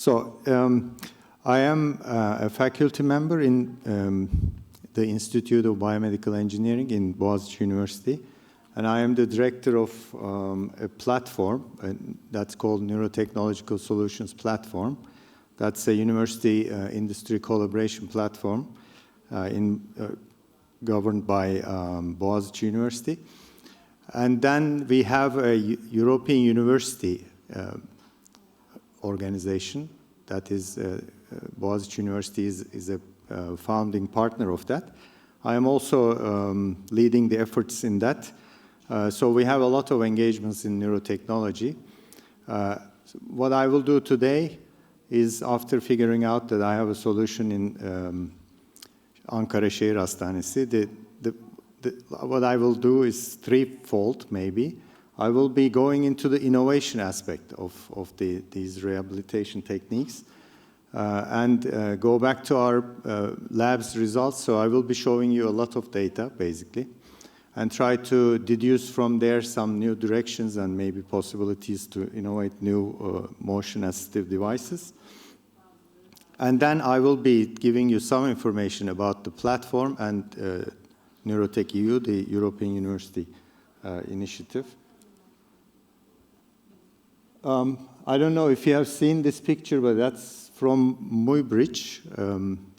So I am a faculty member in the Institute of Biomedical Engineering in Boğaziçi University, and I am the director of a platform that's called Neurotechnological Solutions Platform. That's a university industry collaboration platform governed by Boğaziçi University. And then we have a European university organization that is, Boğaziçi University is a founding partner of that. I am also leading the efforts in that. So we have a lot of engagements in neurotechnology. What I will do today is, after figuring out that I have a solution in Ankara Şehir Hastanesi, what I will do is threefold, maybe. I will be going into the innovation aspect of these rehabilitation techniques and go back to our lab's results. So I will be showing you a lot of data, basically, and try to deduce from there some new directions and maybe possibilities to innovate new motion-assistive devices. And then I will be giving you some information about the platform and NeurotechEU, the European University initiative. I don't know if you have seen this picture, but that's from Muybridge.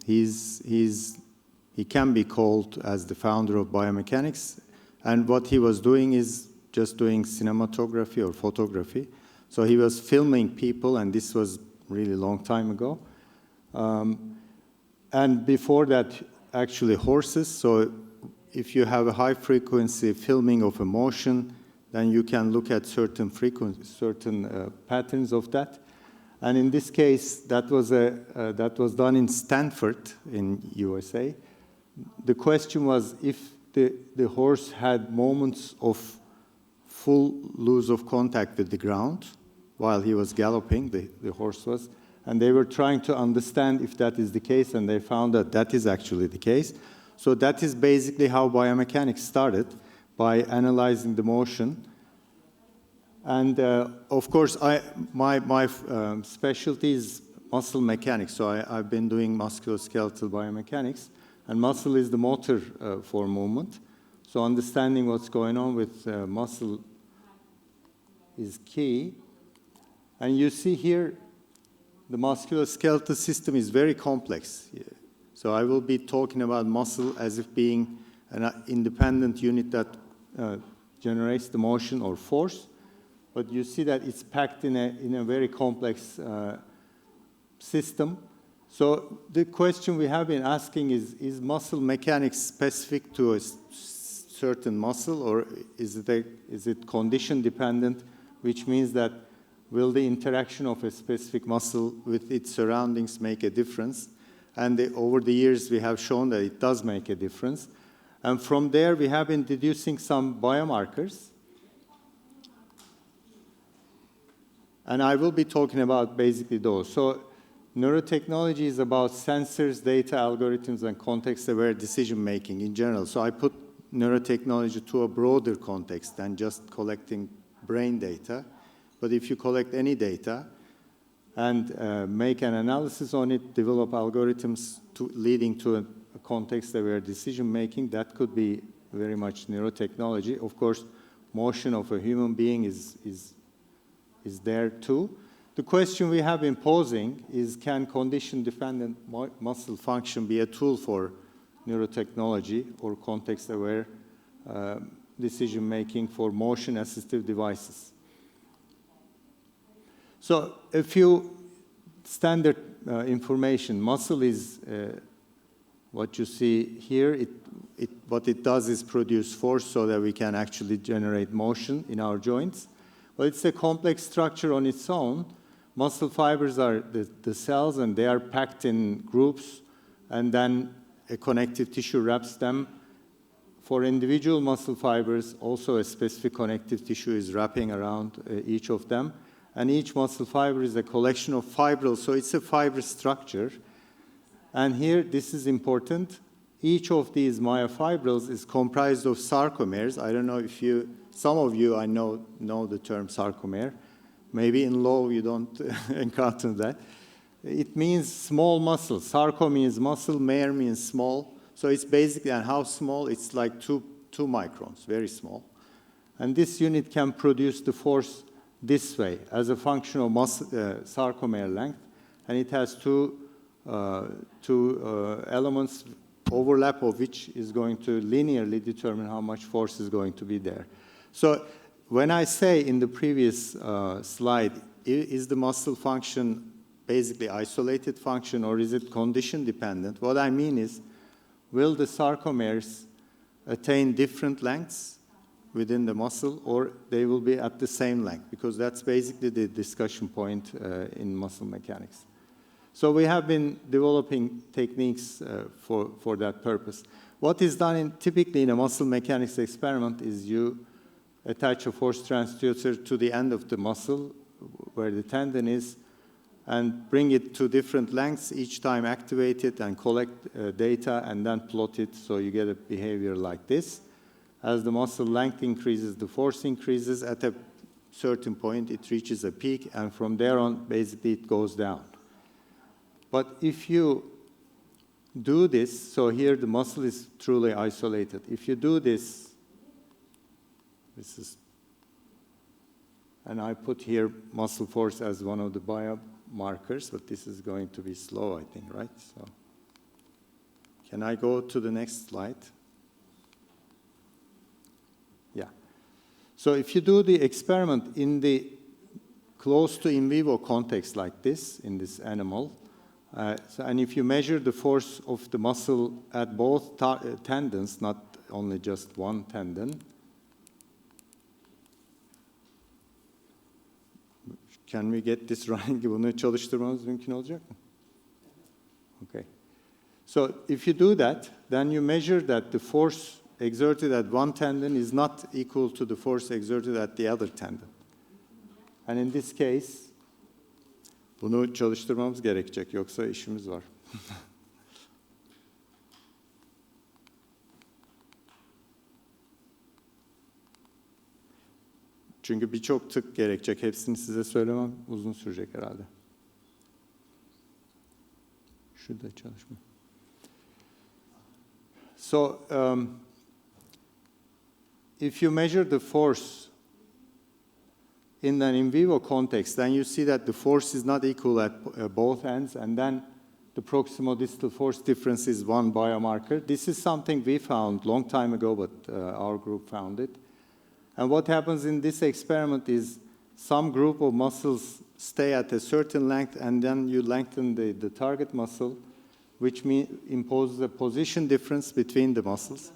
He can be called as the founder of biomechanics, and what he was doing is just doing cinematography or photography. So he was filming people, and this was really long time ago. And before that, actually horses. So if you have a high frequency filming of a motion, then you can look at certain patterns of that. And in this case, that was done in Stanford in USA. The question was if the horse had moments of full lose of contact with the ground while he was galloping, the horse was, and they were trying to understand if that is the case, and they found that that is actually the case. So that is basically how biomechanics started, by analyzing the motion. And of course, my specialty is muscle mechanics, so I've been doing musculoskeletal biomechanics, and muscle is the motor for movement. So understanding what's going on with muscle is key. And you see here, the musculoskeletal system is very complex. So I will be talking about muscle as if being an independent unit that generates the motion or force. But you see that it's packed in a very complex system. So the question we have been asking is muscle mechanics specific to a certain muscle, or is it condition dependent, which means that will the interaction of a specific muscle with its surroundings make a difference? And over the years, we have shown that it does make a difference. And from there, we have been deducing some biomarkers. And I will be talking about basically those. So neurotechnology is about sensors, data, algorithms, and context-aware decision-making in general. So I put neurotechnology to a broader context than just collecting brain data. But if you collect any data and make an analysis on it, develop algorithms leading to a context-aware decision-making, that could be very much neurotechnology. Of course, motion of a human being is there too. The question we have been posing is, can condition-dependent muscle function be a tool for neurotechnology or context-aware decision-making for motion-assistive devices? So a few standard information. Muscle is what you see here. What it does is produce force so that we can actually generate motion in our joints. But it's a complex structure on its own. Muscle fibers are the cells, and they are packed in groups, and then a connective tissue wraps them. For individual muscle fibers, also a specific connective tissue is wrapping around each of them. And each muscle fiber is a collection of fibrils, so it's a fibrous structure. And here, this is important. Each of these myofibrils is comprised of sarcomeres. I don't know if some of you I know the term sarcomere. Maybe in law you don't encounter that. it means small muscle. Sarco means muscle, mer means small. So it's basically, and how small? It's like 2 microns, very small. And this unit can produce the force this way as a function of sarcomere length. And it has two elements, overlap of which is going to linearly determine how much force is going to be there. So when I say in the previous slide, is the muscle function basically isolated function or is it condition dependent? What I mean is, will the sarcomeres attain different lengths within the muscle, or they will be at the same length? Because that's basically the discussion point in muscle mechanics. So we have been developing techniques for that purpose. What is done typically in a muscle mechanics experiment is you attach a force transducer to the end of the muscle where the tendon is and bring it to different lengths, each time activate it and collect data and then plot it so you get a behavior like this. As the muscle length increases, the force increases. At a certain point, it reaches a peak, and from there on, basically, it goes down. But if you do this, so here the muscle is truly isolated. If you do this, and I put here muscle force as one of the biomarkers, but this is going to be slow, I think, right? So, can I go to the next slide? Yeah. So if you do the experiment in the close to in vivo context like this, in this animal, and if you measure the force of the muscle at both tendons, not only just one tendon, can we get this running? Bunu çalıştırmamız mümkün olacak mı? Okay. So if you do that, then you measure that the force exerted at one tendon is not equal to the force exerted at the other tendon. And in this case, bunu çalıştırmamız gerekecek, yoksa işimiz var. Çünkü birçok tık gerekecek. Hepsini size söylemem uzun sürecek herhalde. Şurada çalışma. So, if you measure the force in an in vivo context, then you see that the force is not equal at both ends, and then the proximal distal force difference is one biomarker. This is something we found long time ago, but our group found it. And what happens in this experiment is some group of muscles stay at a certain length, and then you lengthen the target muscle, which imposes a position difference between the muscles.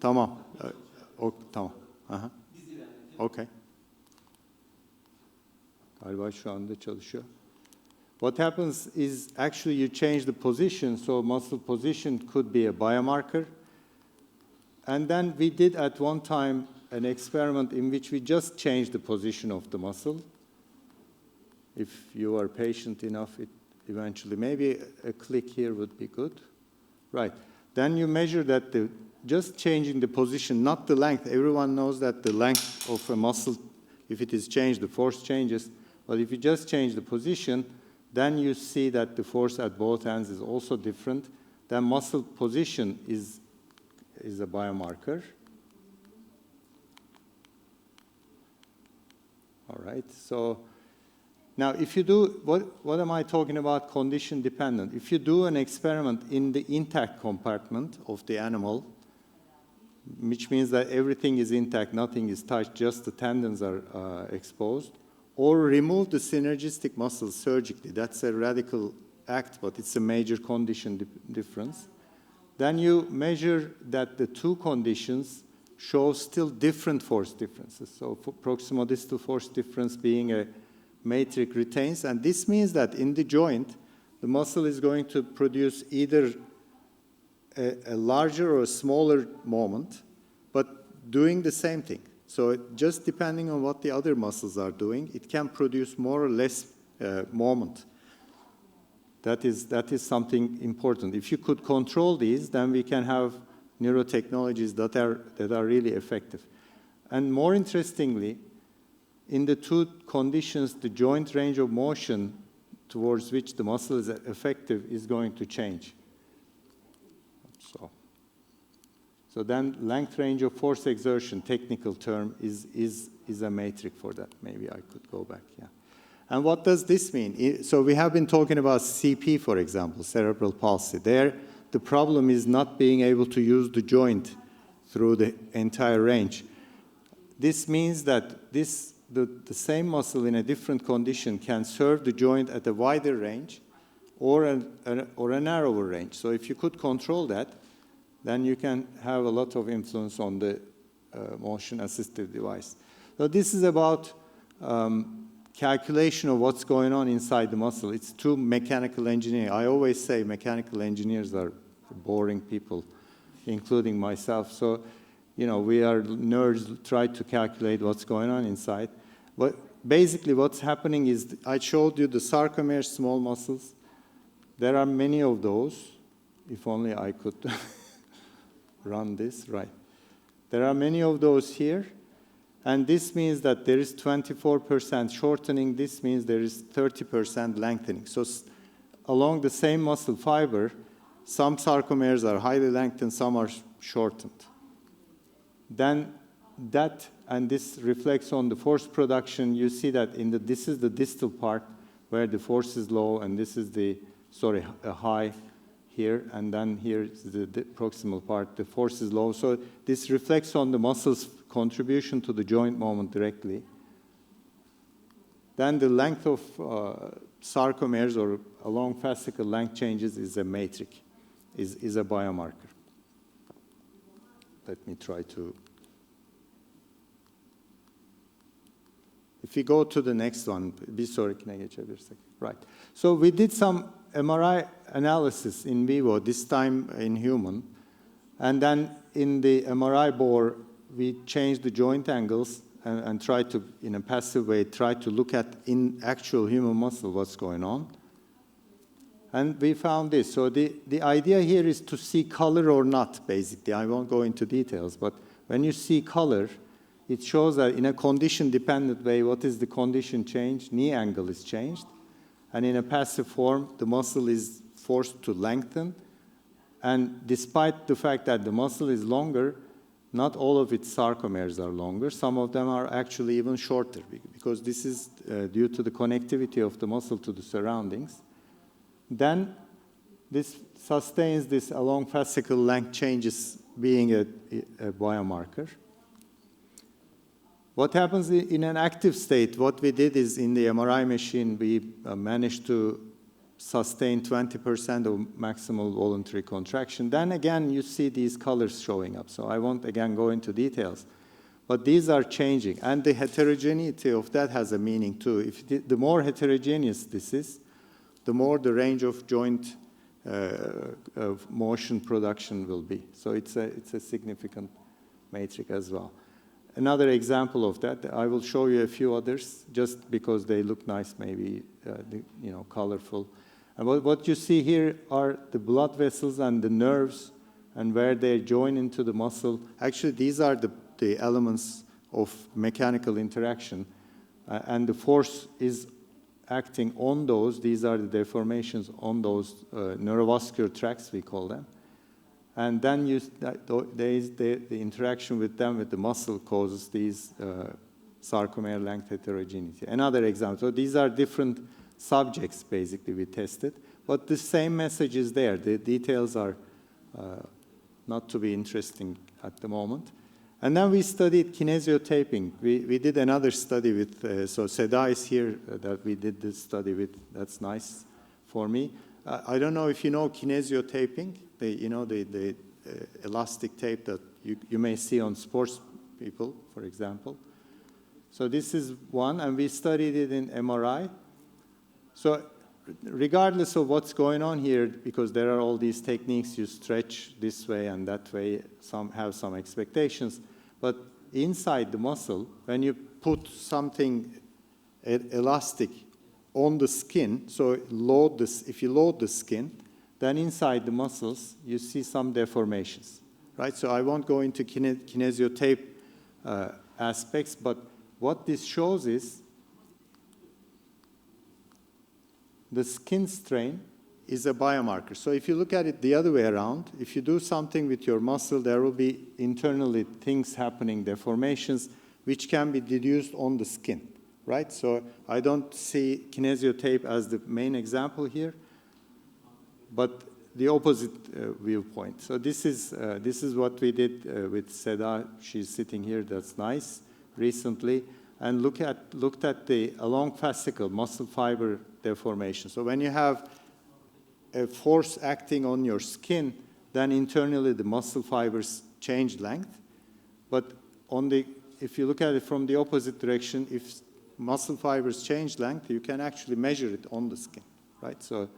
Tamam. Tamam. Aha. Okay. Galiba şu anda çalışıyor. What happens is actually you change the position, so muscle position could be a biomarker. And then we did at one time an experiment in which we just changed the position of the muscle. If you are patient enough, it eventually, maybe a click here would be good. Right. Then you measure that just changing the position, not the length. Everyone knows that the length of a muscle, if it is changed, the force changes. But if you just change the position, then you see that the force at both ends is also different. Then muscle position is a biomarker. All right, so now if you do, what am I talking about condition dependent? If you do an experiment in the intact compartment of the animal, which means that everything is intact, nothing is touched, just the tendons are exposed, or remove the synergistic muscles surgically, that's a radical act, but it's a major condition difference. Then you measure that the two conditions show still different force differences. So for proximal distal force difference being a matrix retains, and this means that in the joint, the muscle is going to produce either a larger or a smaller moment, but doing the same thing. So just depending on what the other muscles are doing, it can produce more or less moment. That is something important. If you could control these, then we can have neurotechnologies that are really effective. And more interestingly, in the two conditions, the joint range of motion towards which the muscle is effective is going to change. So then length range of force exertion, technical term, is a metric for that. Maybe I could go back, yeah. And what does this mean? So we have been talking about CP, for example, cerebral palsy. There, the problem is not being able to use the joint through the entire range. This means that the same muscle in a different condition can serve the joint at a wider range or a narrower range. So if you could control that, then you can have a lot of influence on the motion assistive device. So this is about calculation of what's going on inside the muscle. It's too mechanical engineering. I always say mechanical engineers are boring people, including myself. So, you know, we are nerds, try to calculate what's going on inside. But basically what's happening is, I showed you the sarcomeres, small muscles. There are many of those. If only I could run this, right. There are many of those here. And this means that there is 24% shortening. This means there is 30% lengthening. So along the same muscle fiber, some sarcomeres are highly lengthened, some are shortened. Then that, and this reflects on the force production. You see that this is the distal part where the force is low, and this is the, high here, and then here is the proximal part, the force is low. So this reflects on the muscle's contribution to the joint moment directly. Then the length of sarcomeres, or along fascicle length changes, is a metric, is a biomarker. Let me try to. If we go to the next one, right. So we did some MRI analysis in vivo, this time in human. And then in the MRI bore, we changed the joint angles and tried to, in a passive way, try to look at in actual human muscle what's going on. And we found this. So the idea here is to see color or not, basically. I won't go into details, but when you see color, it shows that in a condition-dependent way, what is the condition change? Knee angle is changed. And in a passive form, the muscle is forced to lengthen. And despite the fact that the muscle is longer, not all of its sarcomeres are longer. Some of them are actually even shorter, because this is due to the connectivity of the muscle to the surroundings. Then this sustains this along fascicle length changes, being a biomarker. What happens in an active state? What we did is, in the MRI machine, we managed to sustain 20% of maximal voluntary contraction. Then again, you see these colors showing up. So I won't again go into details. But these are changing. And the heterogeneity of that has a meaning too. If the more heterogeneous this is, the more the range of joint of motion production will be. So it's a significant metric as well. Another example of that, I will show you a few others, just because they look nice, maybe colorful. And what you see here are the blood vessels and the nerves, and where they join into the muscle. Actually, these are the elements of mechanical interaction, and the force is acting on those. These are the deformations on those neurovascular tracts, we call them. And then the interaction with them, with the muscle, causes these sarcomere length heterogeneity. Another example. So these are different subjects, basically, we tested. But the same message is there. The details are not to be interesting at the moment. And then we studied kinesiotaping. We did another study with, so Seda is here that we did this study with. That's nice for me. I don't know if you know kinesiotaping. The elastic tape that you may see on sports people, for example. So this is one, and we studied it in MRI. So regardless of what's going on here, because there are all these techniques, you stretch this way and that way, some have some expectations. But inside the muscle, when you put something elastic on the skin, so if you load the skin, then inside the muscles, you see some deformations, right? So I won't go into kinesiotape aspects, but what this shows is the skin strain is a biomarker. So if you look at it the other way around, if you do something with your muscle, there will be internally things happening, deformations, which can be deduced on the skin, right? So I don't see kinesiotape as the main example here, but the opposite viewpoint. So this is what we did with Seda. She's sitting here. That's nice. Recently, and looked at the along fascicle muscle fiber deformation. So when you have a force acting on your skin, then internally the muscle fibers change length. But if you look at it from the opposite direction, if muscle fibers change length, you can actually measure it on the skin, right? So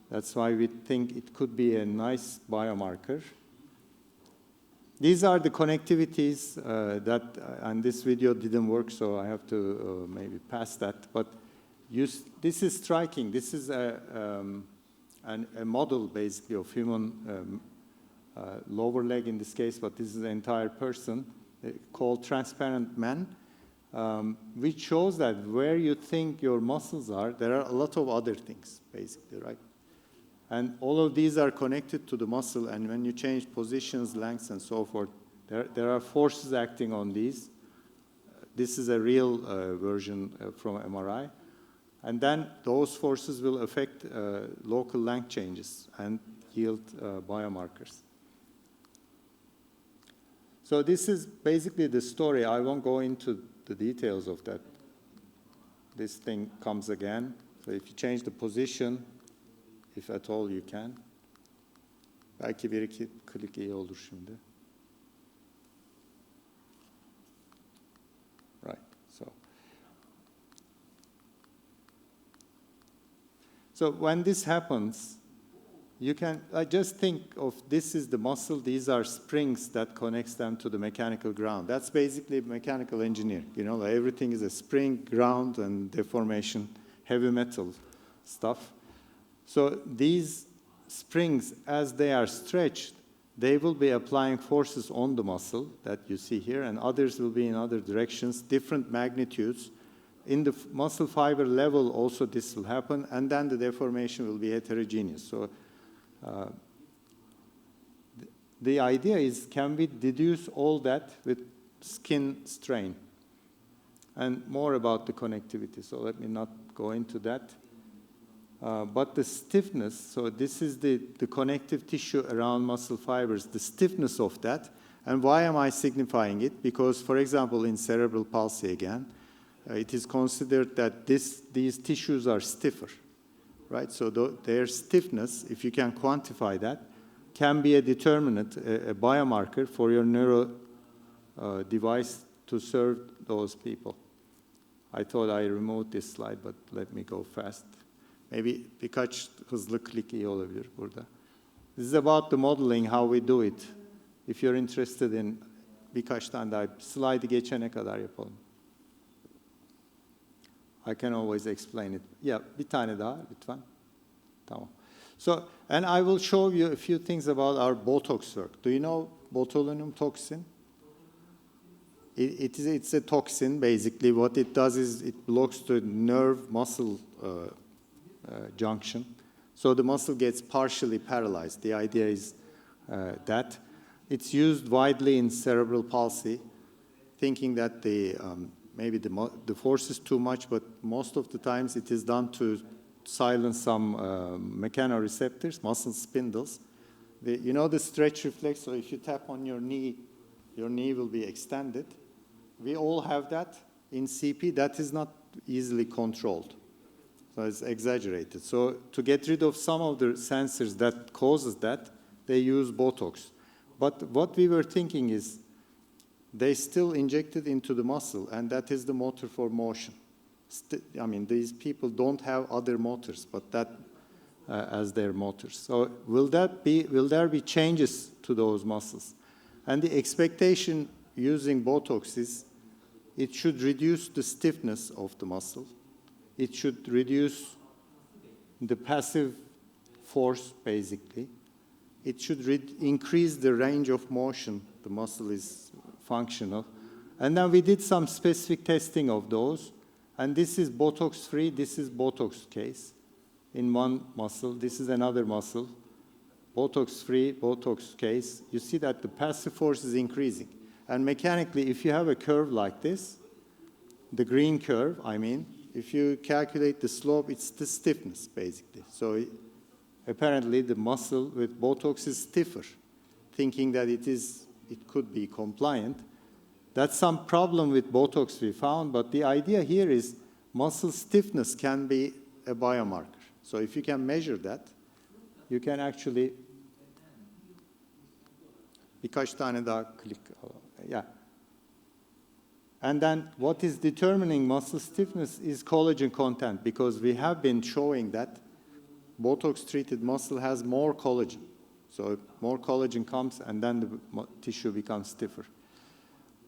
that's why we think it could be a nice biomarker. These are the connectivities and this video didn't work, so I have to maybe pass that. But this is striking. This is a model, basically, of human lower leg in this case, but this is an entire person called transparent man, which shows that where you think your muscles are, there are a lot of other things, basically, right? And all of these are connected to the muscle, and when you change positions, lengths, and so forth, there are forces acting on these. This is a real version from MRI. And then those forces will affect local length changes and yield biomarkers. So this is basically the story. I won't go into the details of that. This thing comes again. So if you change the position, if at all you can. Belki bir iki klik iyi olur şimdi. Right, so when this happens, you can, just think of this is the muscle, these are springs that connects them to the mechanical ground. That's basically mechanical engineering. You know, everything is a spring, ground, and deformation, heavy metal stuff. So these springs, as they are stretched, they will be applying forces on the muscle that you see here, and others will be in other directions, different magnitudes. In the muscle fiber level also this will happen, and then the deformation will be heterogeneous. So the idea is, can we deduce all that with skin strain? And more about the connectivity, so let me not go into that. But the stiffness, so this is the connective tissue around muscle fibers, the stiffness of that. And why am I signifying it? Because, for example, in cerebral palsy again, it is considered that these tissues are stiffer, right? So their stiffness, if you can quantify that, can be a determinant, a biomarker for your neuro device to serve those people. I thought I removed this slide, but let me go fast. Maybe birkaç hızlı klik iyi olabilir burada. This is about the modeling, how we do it. If you're interested in birkaç tane daha slide'ı geçene kadar yapalım. I can always explain it. Yeah, bir tane daha lütfen. Tamam. So, and I will show you a few things about our Botox work. Do you know botulinum toxin? It's a toxin, basically. What it does is it blocks the nerve-muscle junction. So the muscle gets partially paralyzed. The idea is that. It's used widely in cerebral palsy, thinking that maybe the force is too much, but most of the times it is done to silence some mechanoreceptors, muscle spindles. You know the stretch reflex, so if you tap on your knee will be extended. We all have that in CP. That is not easily controlled. So it's exaggerated. So to get rid of some of the sensors that causes that, they use Botox. But what we were thinking is they still inject it into the muscle, and that is the motor for motion. I mean, these people don't have other motors, but that as their motors. So will there be changes to those muscles? And the expectation using Botox is it should reduce the stiffness of the muscle. It should reduce the passive force, basically. It should increase the range of motion. The muscle is functional. And then we did some specific testing of those. And this is Botox-free. This is Botox case. in one muscle. This is another muscle. Botox-free, Botox case. You see that the passive force is increasing. And mechanically, if you have a curve like this, the green curve, I mean, if you calculate the slope, it's the stiffness, basically. So apparently, the muscle with Botox is stiffer, thinking that it could be compliant. That's some problem with Botox we found, but the idea here is muscle stiffness can be a biomarker. So if you can measure that, you can actually birkaç tane daha click, yeah. And then what is determining muscle stiffness is collagen content, because we have been showing that Botox-treated muscle has more collagen. So more collagen comes, and then the tissue becomes stiffer.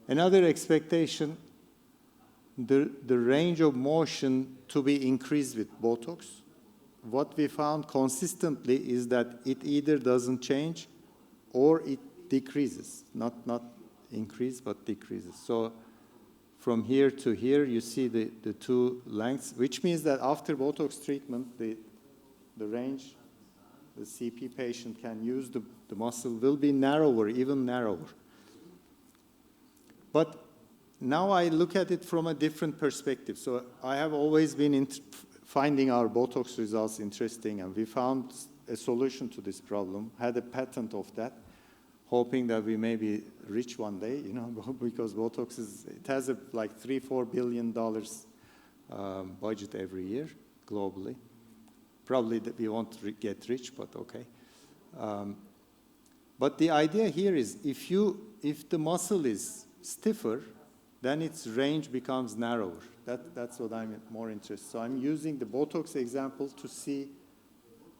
Another expectation, the range of motion to be increased with Botox. What we found consistently is that it either doesn't change or it decreases. Not increase, but decreases. So from here to here, you see the two lengths, which means that after Botox treatment, the range the CP patient can use the muscle will be narrower, even narrower. But now I look at it from a different perspective. So I have always been finding our Botox results interesting, and we found a solution to this problem, had a patent of that, hoping that we may be rich one day, you know, because Botox has like $3-4 billion budget every year globally. Probably that we won't get rich, but okay. But the idea here is if the muscle is stiffer, then its range becomes narrower. That's what I'm more interested. So I'm using the Botox example to see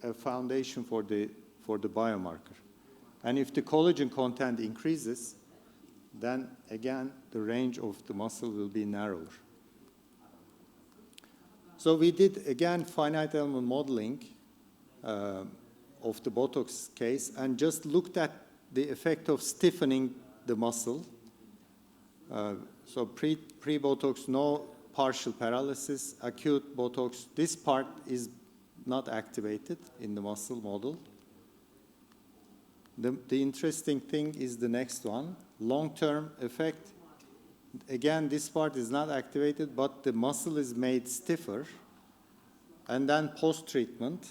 a foundation for the biomarker. And if the collagen content increases, then again the range of the muscle will be narrower. So we did again finite element modeling of the Botox case and just looked at the effect of stiffening the muscle. So pre-Botox, no partial paralysis. Acute Botox, this part is not activated in the muscle model. The interesting thing is the next one, long-term effect. Again, this part is not activated, but the muscle is made stiffer. And then post-treatment,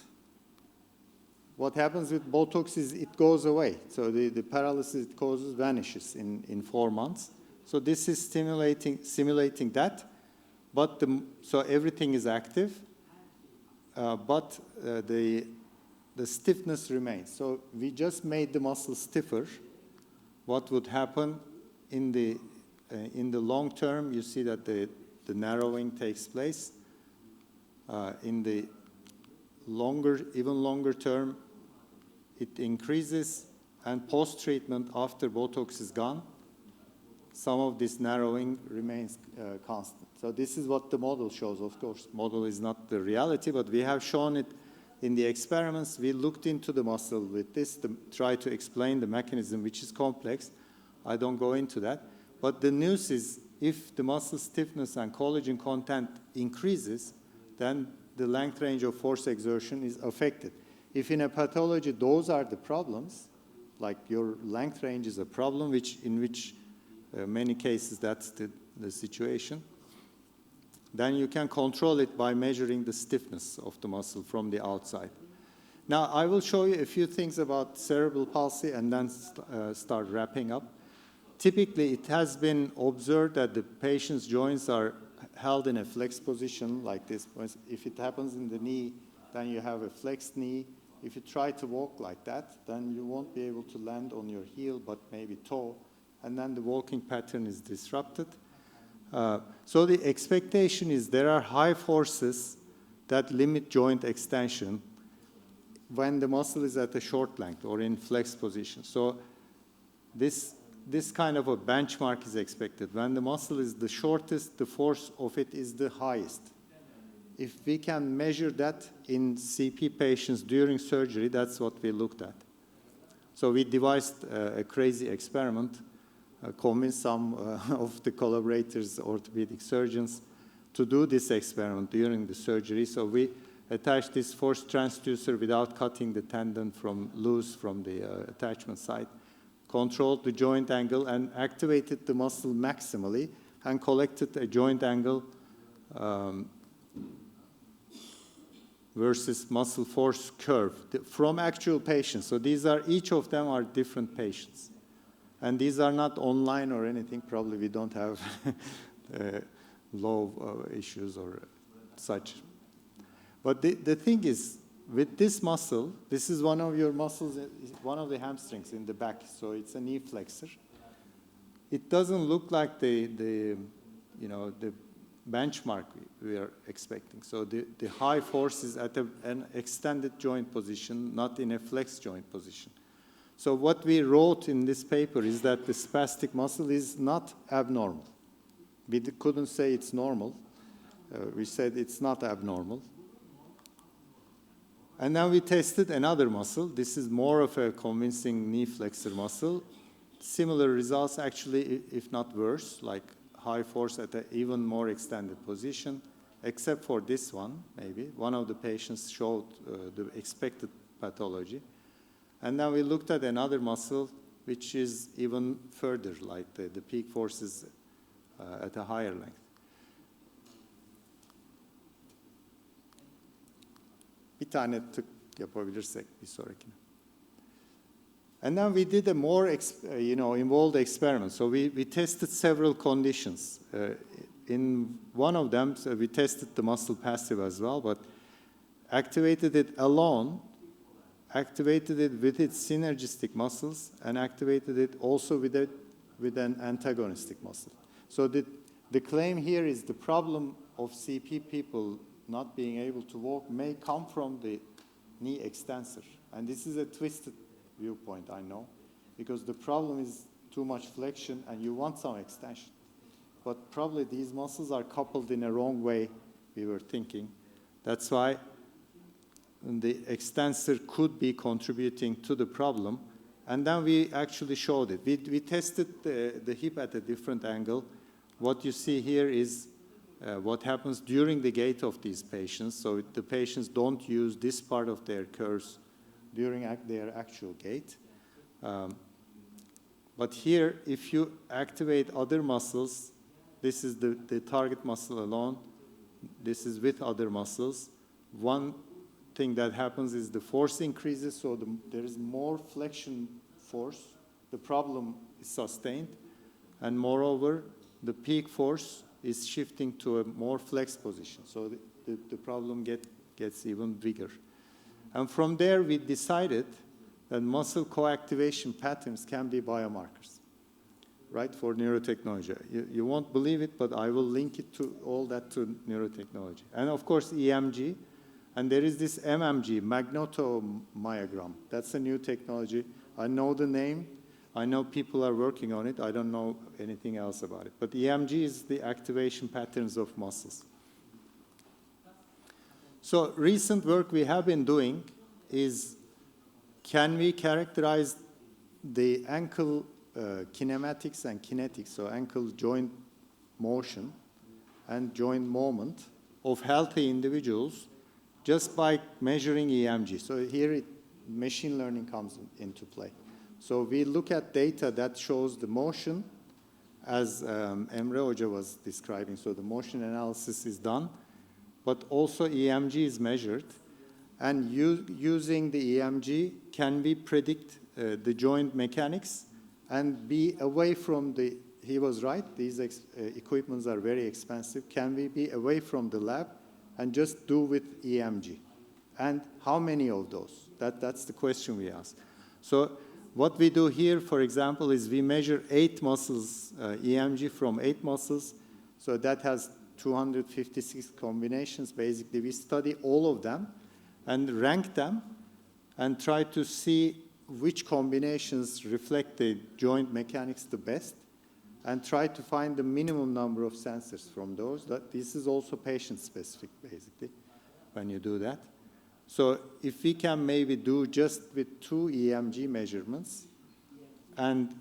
what happens with Botox is it goes away. So the paralysis it causes vanishes in 4 months. So this is simulating that, but so everything is active, but the stiffness remains. So we just made the muscle stiffer. What would happen in the long term? You see that the narrowing takes place. In the even longer term, it increases, and post-treatment after Botox is gone, some of this narrowing remains constant. So this is what the model shows. Of course, model is not the reality, but we have shown it in the experiments. We looked into the muscle with this to try to explain the mechanism, which is complex. I don't go into that. But the news is if the muscle stiffness and collagen content increases, then the length range of force exertion is affected. If in a pathology those are the problems, like your length range is a problem, in which many cases that's the situation, then you can control it by measuring the stiffness of the muscle from the outside. Now, I will show you a few things about cerebral palsy and then start wrapping up. Typically, it has been observed that the patient's joints are held in a flexed position like this. If it happens in the knee, then you have a flexed knee. If you try to walk like that, then you won't be able to land on your heel, but maybe toe, and then the walking pattern is disrupted. So the expectation is there are high forces that limit joint extension when the muscle is at a short length or in flexed position. So this kind of a benchmark is expected. When the muscle is the shortest, the force of it is the highest. If we can measure that in CP patients during surgery, that's what we looked at. So we devised a crazy experiment, convinced some of the collaborators, orthopedic surgeons, to do this experiment during the surgery. So we attach this force transducer without cutting the tendon loose from the attachment site, controlled the joint angle, and activated the muscle maximally, and collected a joint angle versus muscle force curve from actual patients. So these are, each of them are different patients. And these are not online or anything. Probably we don't have low issues or such. But the thing is, with this muscle, this is one of your muscles, one of the hamstrings in the back. So it's a knee flexor. It doesn't look like the benchmark we are expecting. So the high force is at an extended joint position, not in a flex joint position. So what we wrote in this paper is that the spastic muscle is not abnormal. We couldn't say it's normal. We said it's not abnormal. And now we tested another muscle. This is more of a convincing knee flexor muscle. Similar results, actually, if not worse, like high force at an even more extended position, except for this one, maybe. One of the patients showed the expected pathology. And now we looked at another muscle, which is even further, like the peak force is at a higher length. Bir tane tık yapabilirsek bir sonrakine. And then we did a more involved experiment. So we tested several conditions. In one of them, so we tested the muscle passive as well, but activated it alone, activated it with its synergistic muscles, and activated it also with an antagonistic muscle. So the claim here is the problem of CP people not being able to walk may come from the knee extensor. And this is a twisted viewpoint, I know, because the problem is too much flexion and you want some extension. But probably these muscles are coupled in a wrong way, we were thinking. That's why the extensor could be contributing to the problem. And then we actually showed it. We tested the hip at a different angle. What you see here is what happens during the gait of these patients. So the patients don't use this part of their curves during their actual gait. But here, if you activate other muscles, this is the target muscle alone. This is with other muscles. One thing that happens is the force increases, so there is more flexion force. The problem is sustained. And moreover, the peak force is shifting to a more flex position. So the problem gets even bigger. And from there, we decided that muscle coactivation patterns can be biomarkers, right, for neurotechnology. You won't believe it, but I will link it to all that to neurotechnology. And of course, EMG. And there is this MMG, magnetomyogram. That's a new technology. I know the name. I know people are working on it. I don't know anything else about it. But EMG is the activation patterns of muscles. So recent work we have been doing is, can we characterize the ankle kinematics and kinetics, so ankle joint motion and joint movement of healthy individuals just by measuring EMG. So here machine learning comes into play. So we look at data that shows the motion, as Emre Hoca was describing. So the motion analysis is done, but also EMG is measured. And using the EMG, can we predict the joint mechanics and be away from he was right, these equipments are very expensive. Can we be away from the lab and just do with EMG? And how many of those? That's the question we ask. So what we do here, for example, is we measure 8 muscles, EMG from 8 muscles. So that has 256 combinations. Basically, we study all of them and rank them and try to see which combinations reflect the joint mechanics the best and try to find the minimum number of sensors from those. This is also patient-specific, basically, when you do that. So if we can maybe do just with 2 EMG measurements and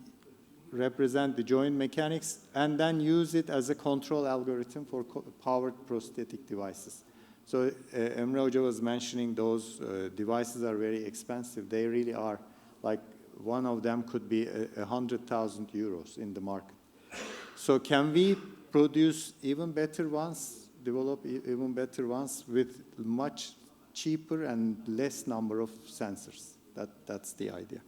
represent the joint mechanics and then use it as a control algorithm for powered prosthetic devices. So Emre Hoca was mentioning those devices are very expensive. They really are. Like one of them could be 100,000 euros in the market. So can we produce even better ones, develop even better ones with much cheaper and less number of sensors? That's the idea.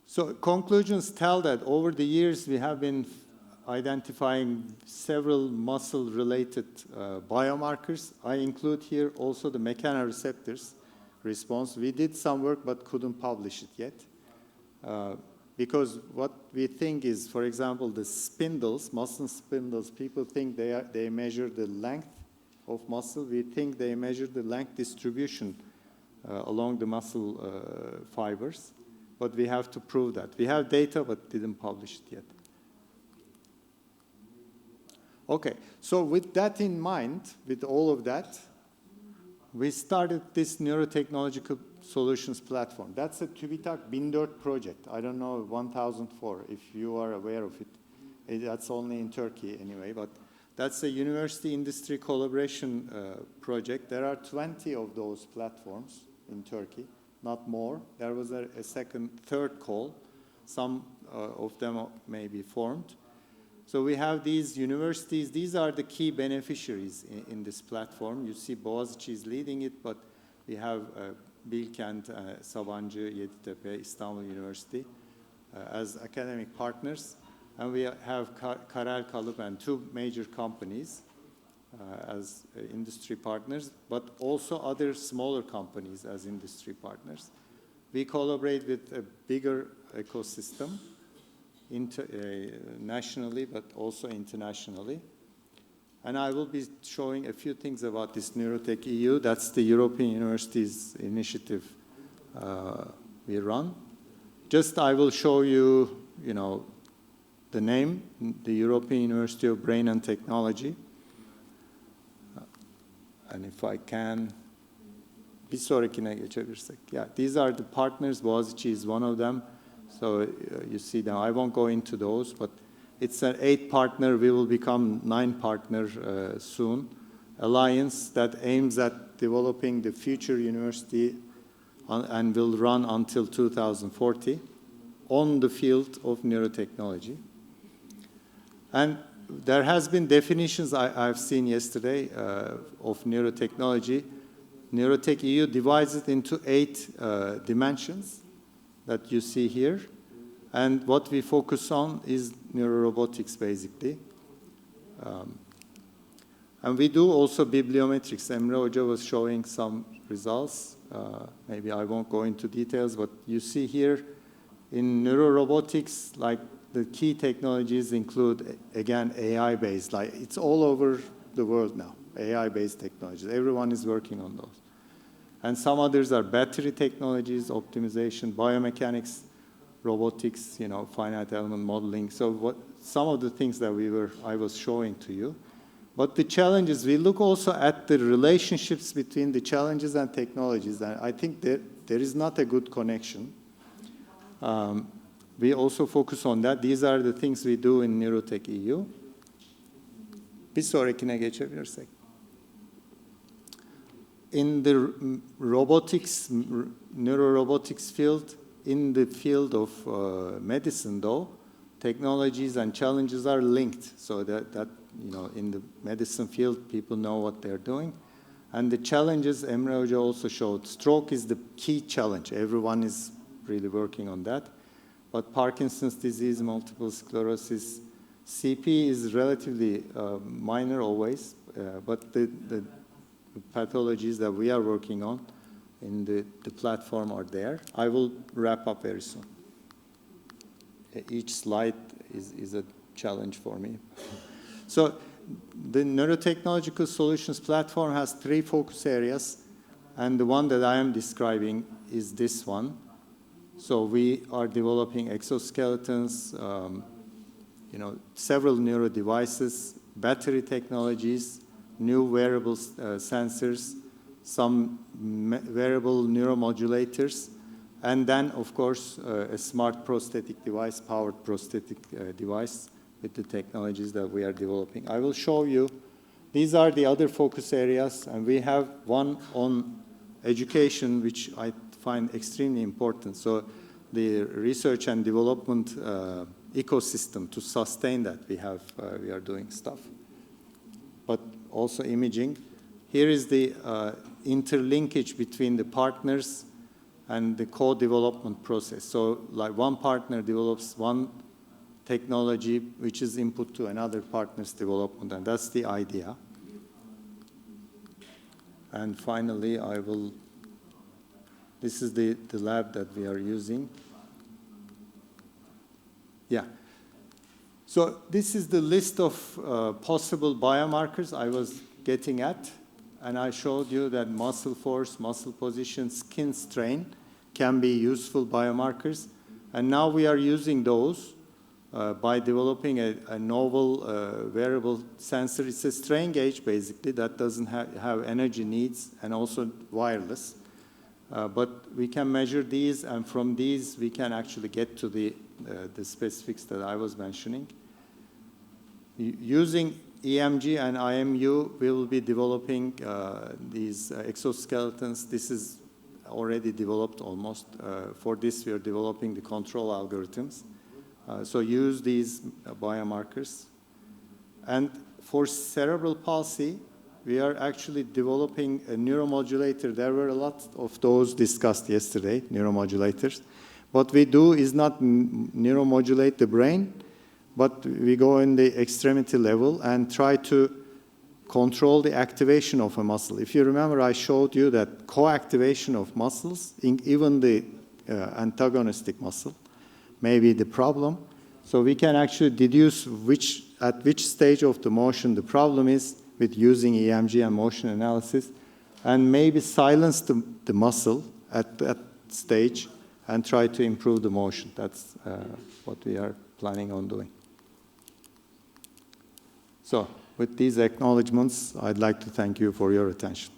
So conclusions tell that over the years we have been identifying several muscle-related biomarkers. I include here also the mechanoreceptors response. We did some work but couldn't publish it yet. Because what we think is, for example, the spindles, muscle spindles, people think they measure the length of muscle. We think they measure the length distribution along the muscle fibers. But we have to prove that. We have data but didn't publish it yet. Okay, so with that in mind, with all of that, we started this Neurotechnological Solutions platform. That's a TÜBİTAK 1004 project. I don't know 1004 if you are aware of it. That's only in Turkey anyway, but that's a university industry collaboration project. There are 20 of those platforms in Turkey, not more. There was a third call. Some of them may be formed. So we have these universities. These are the key beneficiaries in this platform. You see Boğaziçi is leading it, but we have Bilkent, Sabancı, Yeditepe, Istanbul University as academic partners. And we have Karel Kalıp and two major companies as industry partners, but also other smaller companies as industry partners. We collaborate with a bigger ecosystem nationally, but also internationally. And I will be showing a few things about this NeurotechEU. That's the European Universities Initiative we run. Just I will show you, the name, the European University of Brain and Technology. And if I can, bir sonrakine geçebilirsek. Yeah, these are the partners. Boğaziçi is one of them. So you see now, I won't go into those, but it's an 8-partner, we will become 9-partner soon, alliance that aims at developing the future university and will run until 2040 on the field of neurotechnology. And there has been definitions I've seen yesterday of neurotechnology. NeurotechEU divides it into 8 dimensions that you see here. And what we focus on is neurorobotics, basically. And we do also bibliometrics. Emre Hoca was showing some results. Maybe I won't go into details, but you see here in neurorobotics, like the key technologies include, again, AI-based. Like it's all over the world now, AI-based technologies. Everyone is working on those. And some others are battery technologies, optimization, biomechanics, robotics, finite element modeling. So some of the things that I was showing to you. But the challenges, we look also at the relationships between the challenges and technologies. And I think that there is not a good connection. We also focus on that. These are the things we do in NeurotechEU. Bir sonrakine geçebilirsek. In the neurorobotics field, in the field of medicine, though, technologies and challenges are linked. So that in the medicine field, people know what they're doing. And the challenges, Emre Hoca also showed, stroke is the key challenge. Everyone is really working on that. But Parkinson's disease, multiple sclerosis, CP is relatively minor always, but the pathologies that we are working on in the platform are there. I will wrap up very soon. Each slide is a challenge for me. So the Neurotechnological Solutions platform has 3 focus areas, and the one that I am describing is this one. So we are developing exoskeletons, several neuro devices, battery technologies, new wearable sensors, some wearable neuromodulators, and then, of course, a smart prosthetic device, powered prosthetic device with the technologies that we are developing. I will show you these are the other focus areas, and we have one on education, which I find extremely important. So the research and development ecosystem, to sustain that, we are doing stuff. But also imaging. Here is the interlinkage between the partners and the co-development process. So like one partner develops one technology which is input to another partner's development, and that's the idea. And finally, this is the lab that we are using. Yeah. So this is the list of possible biomarkers I was getting at, and I showed you that muscle force, muscle position, skin strain can be useful biomarkers. And now we are using those by developing a novel wearable sensor. It's a strain gauge, basically, that doesn't have energy needs and also wireless. But we can measure these, and from these we can actually get to the specifics that I was mentioning. Using EMG and IMU, we will be developing these exoskeletons. This is already developed almost. For this, we are developing the control algorithms. So use these biomarkers. And for cerebral palsy, we are actually developing a neuromodulator. There were a lot of those discussed yesterday, neuromodulators. What we do is not neuromodulate the brain, but we go in the extremity level and try to control the activation of a muscle. If you remember, I showed you that co-activation of muscles, even the antagonistic muscle, may be the problem. So we can actually deduce at which stage of the motion the problem is with using EMG and motion analysis, and maybe silence the muscle at that stage and try to improve the motion. That's what we are planning on doing. So with these acknowledgements, I'd like to thank you for your attention.